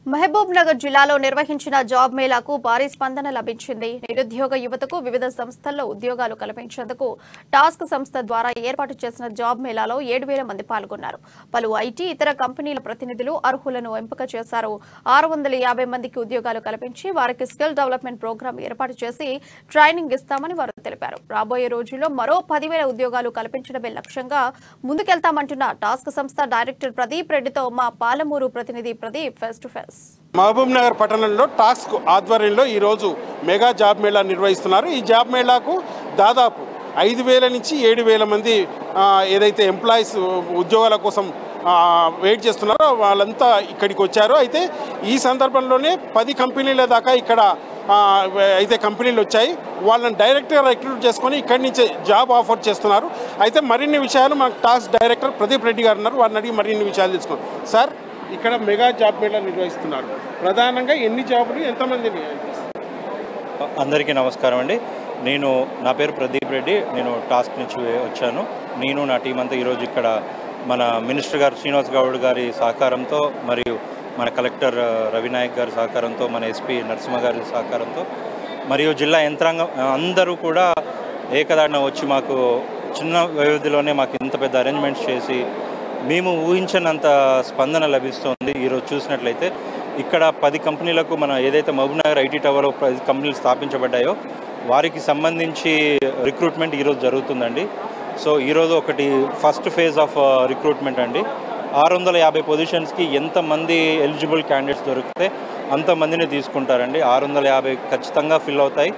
మహబూబ్ నగర్ జిల్లాలో నిర్వహించిన జాబ్ మేళాకు భారీ స్పందన లభించింది. నిరుద్యోగ యువతకు వివిధ సంస్థల్లో ఉద్యోగాలు కల్పించేందుకు టాస్క్ సంస్థ ద్వారా ఏర్పాటు చేసిన జాబ్ మేళాలో 7,000 మంది పాల్గొన్నారు. పలు ఐటీ ఇతర కంపెనీల ప్రతినిధులు అర్హులను ఎంపిక చేశారు. 650 మందికి ఉద్యోగాలు కల్పించి వారికి స్కిల్ డెవలప్మెంట్ ప్రోగ్రాం ఏర్పాటు చేసి ట్రైనింగ్ ఇస్తామని వారు తెలిపారు. రాబోయే రోజుల్లో మరో 10,000 ఉద్యోగాలు కల్పించడమే లక్ష్యంగా ముందుకెళ్తామంటున్న టాస్క్ సంస్థ డైరెక్టర్ ప్రదీప్ రెడ్డితో మా పాలమూరు ప్రతినిధి Pradeep face to face. Mahbubnagar పట్టణంలో టాస్క్ ఆధ్వర్యంలో ఈరోజు మెగా జాబ్ మేళా నిర్వహిస్తున్నారు. ఈ జాబ్ మేళాకు దాదాపు 5,000 నుంచి 7,000 మంది ఏదైతే ఎంప్లాయీస్ ఉద్యోగాల కోసం వెయిట్ చేస్తున్నారో వాళ్ళంతా ఇక్కడికి వచ్చారు. అయితే ఈ సందర్భంలోనే 10 కంపెనీల దాకా ఇక్కడ అయితే కంపెనీలు వచ్చాయి. వాళ్ళని డైరెక్ట్గా రిక్రూట్ చేసుకొని ఇక్కడి నుంచి జాబ్ ఆఫర్ చేస్తున్నారు. అయితే మరిన్ని విషయాలు మనకు టాస్క్ డైరెక్టర్ ప్రదీప్ రెడ్డి గారు ఉన్నారు. వారిని అడిగి మరిన్ని విషయాలు తెలుసుకున్నాం. సార్, ఇక్కడ మెగా జాబ్ మేళా నిర్వహిస్తున్నారు. ప్రధానంగా ఎన్ని జాబులు, ఎంతమందిని? అందరికీ నమస్కారం అండి. నా పేరు ప్రదీప్ రెడ్డి. నేను టాస్క్ నుంచి వచ్చాను. నేను నా టీం అంతా ఈరోజు ఇక్కడ మన మినిస్టర్ గారు శ్రీనివాస్ గౌడ్ గారి సహకారంతో మరియు మన కలెక్టర్ రవినాయక్ గారి సహకారంతో, మన ఎస్పీ నరసింహ గారి సహకారంతో మరియు జిల్లా యంత్రాంగం అందరూ కూడా ఏకదాటిన వచ్చి మాకు చిన్న వ్యవధిలోనే మాకు ఇంత పెద్ద అరేంజ్మెంట్స్ చేసి మేము ఊహించినంత స్పందన లభిస్తుంది. ఈరోజు చూసినట్లయితే ఇక్కడ 10 కంపెనీలకు మన ఏదైతే మహబూబ్ నగర్ ఐటీ టవర్లో 10 కంపెనీలు స్థాపించబడ్డాయో వారికి సంబంధించి రిక్రూట్మెంట్ ఈరోజు జరుగుతుందండి. సో ఈరోజు ఒకటి ఫస్ట్ ఫేజ్ ఆఫ్ రిక్రూట్మెంట్ అండి. 650 పొజిషన్స్కి ఎంతమంది ఎలిజిబుల్ క్యాండిడేట్స్ దొరికితే అంతమందిని తీసుకుంటారండి. 650 ఖచ్చితంగా ఫిల్ అవుతాయి.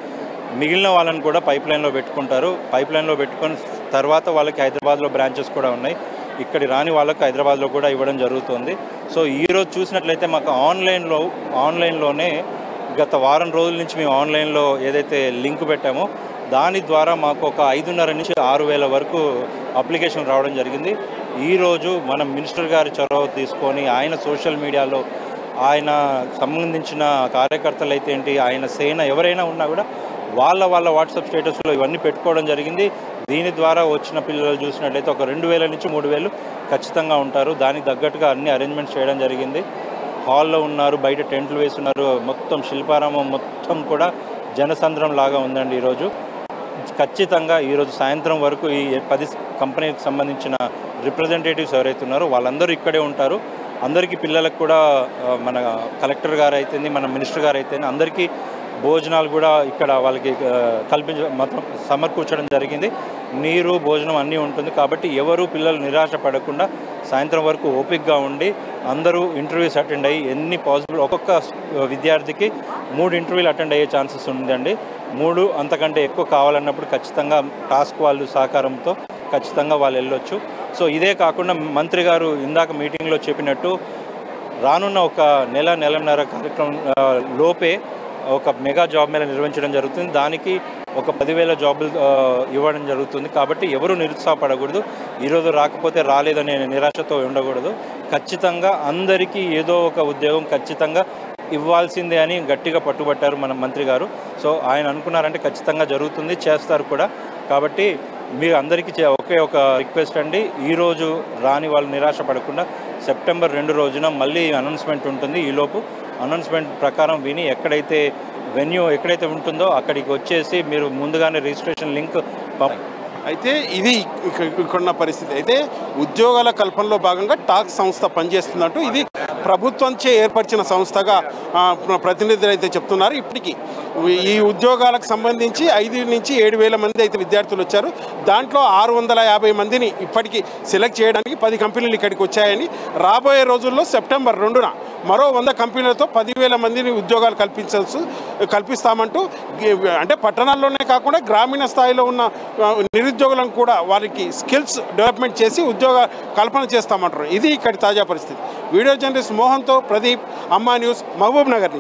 మిగిలిన వాళ్ళని కూడా పైప్లైన్లో పెట్టుకుంటారు. పైప్లైన్లో పెట్టుకొని తర్వాత వాళ్ళకి హైదరాబాద్లో బ్రాంచెస్ కూడా ఉన్నాయి. ఇక్కడి రాని వాళ్ళకు హైదరాబాద్లో కూడా ఇవ్వడం జరుగుతుంది. సో ఈరోజు చూసినట్లయితే మాకు ఆన్లైన్లోనే గత వారం రోజుల నుంచి మేము ఆన్లైన్లో ఏదైతే లింక్ పెట్టామో దాని ద్వారా మాకు ఒక 5,500 నుంచి 6,000 వరకు అప్లికేషన్ రావడం జరిగింది. ఈరోజు మనం మినిస్టర్ గారి చొరవ తీసుకొని ఆయన సోషల్ మీడియాలో ఆయన సంబంధించిన కార్యకర్తలు అయితే ఏంటి, ఆయన సేన ఎవరైనా ఉన్నా కూడా వాళ్ళ వాట్సాప్ స్టేటస్లో ఇవన్నీ పెట్టుకోవడం జరిగింది. దీని ద్వారా వచ్చిన పిల్లలు చూసినట్లయితే ఒక 2,000 నుంచి 3,000 ఖచ్చితంగా ఉంటారు. దానికి తగ్గట్టుగా అన్ని అరేంజ్మెంట్స్ చేయడం జరిగింది. హాల్లో ఉన్నారు, బయట టెంట్లు వేస్తున్నారు. మొత్తం శిల్పారామం మొత్తం కూడా జనసంద్రం లాగా ఉందండి. ఈరోజు ఖచ్చితంగా ఈరోజు సాయంత్రం వరకు ఈ 10 కంపెనీలకు సంబంధించిన రిప్రజెంటేటివ్స్ ఎవరైతే ఉన్నారో వాళ్ళందరూ ఇక్కడే ఉంటారు. అందరికీ పిల్లలకు కూడా మన కలెక్టర్ గారు అయితేంది, మన మినిస్టర్ గారు అయితేంది అందరికీ భోజనాలు కూడా ఇక్కడ వాళ్ళకి మొత్తం సమకూర్చడం జరిగింది. నీరు, భోజనం అన్నీ ఉంటుంది. కాబట్టి ఎవరు పిల్లలు నిరాశ పడకుండా సాయంత్రం వరకు ఓపికగా ఉండి అందరూ ఇంటర్వ్యూస్ అటెండ్ అయ్యి ఎన్ని పాసిబుల్ ఒక్కొక్క విద్యార్థికి 3 ఇంటర్వ్యూలు అటెండ్ అయ్యే ఛాన్సెస్ ఉందండి. 3 అంతకంటే ఎక్కువ కావాలన్నప్పుడు ఖచ్చితంగా టాస్క్ వాళ్ళు సహకారంతో ఖచ్చితంగా వాళ్ళు వెళ్ళొచ్చు. సో ఇదే కాకుండా మంత్రి గారు ఇందాక మీటింగ్లో చెప్పినట్టు రానున్న ఒక నెలన్నర కార్యక్రమం లోపే ఒక మెగా జాబ్ మేళా నిర్వహించడం జరుగుతుంది. దానికి ఒక 10,000 జాబులు ఇవ్వడం జరుగుతుంది. కాబట్టి ఎవరు నిరుత్సాహపడకూడదు. ఈరోజు రాకపోతే రాలేదనే నిరాశతో ఉండకూడదు. ఖచ్చితంగా అందరికీ ఏదో ఒక ఉద్యోగం ఖచ్చితంగా ఇవ్వాల్సిందే అని గట్టిగా పట్టుబట్టారు మన మంత్రి గారు. సో ఆయన అనుకున్నారంటే ఖచ్చితంగా జరుగుతుంది, చేస్తారు కూడా. కాబట్టి మీరు అందరికీ ఒకే ఒక రిక్వెస్ట్ అండి, ఈరోజు రాని వాళ్ళు నిరాశ పడకుండా సెప్టెంబర్ 2 రోజున మళ్ళీ అనౌన్స్మెంట్ ఉంటుంది. ఈలోపు అనౌన్స్మెంట్ ప్రకారం విని ఎక్కడైతే వెన్యూ ఎక్కడైతే ఉంటుందో అక్కడికి వచ్చేసి మీరు ముందుగానే రిజిస్ట్రేషన్ లింక్ అయితే ఇది ఇక్కడున్న పరిస్థితి. అయితే ఉద్యోగాల కల్పనలో భాగంగా టాస్క్ సంస్థ పనిచేస్తున్నట్టు ఇది ప్రభుత్వంచే ఏర్పరిచిన సంస్థగా ప్రతినిధులు అయితే చెప్తున్నారు. ఇప్పటికీ ఈ ఉద్యోగాలకు సంబంధించి 5,000 నుంచి 7,000 మంది అయితే విద్యార్థులు వచ్చారు. దాంట్లో 650 మందిని ఇప్పటికీ సెలెక్ట్ చేయడానికి 10 కంపెనీలు ఇక్కడికి వచ్చాయని, రాబోయే రోజుల్లో సెప్టెంబర్ 2న మరో 100 కంపెనీలతో 10,000 మందిని ఉద్యోగాలు కల్పిస్తామంటూ, అంటే పట్టణాల్లోనే కాకుండా గ్రామీణ స్థాయిలో ఉన్న నిరుద్యోగులను కూడా వారికి స్కిల్స్ డెవలప్మెంట్ చేసి ఉద్యోగ కల్పన చేస్తామంటారు. ఇది ఇక్కడి తాజా పరిస్థితి. వీడియో జర్నలిస్ట్ మోహన్తో ప్రదీప్, అమ్మా న్యూస్, మహబూబ్ నగర్.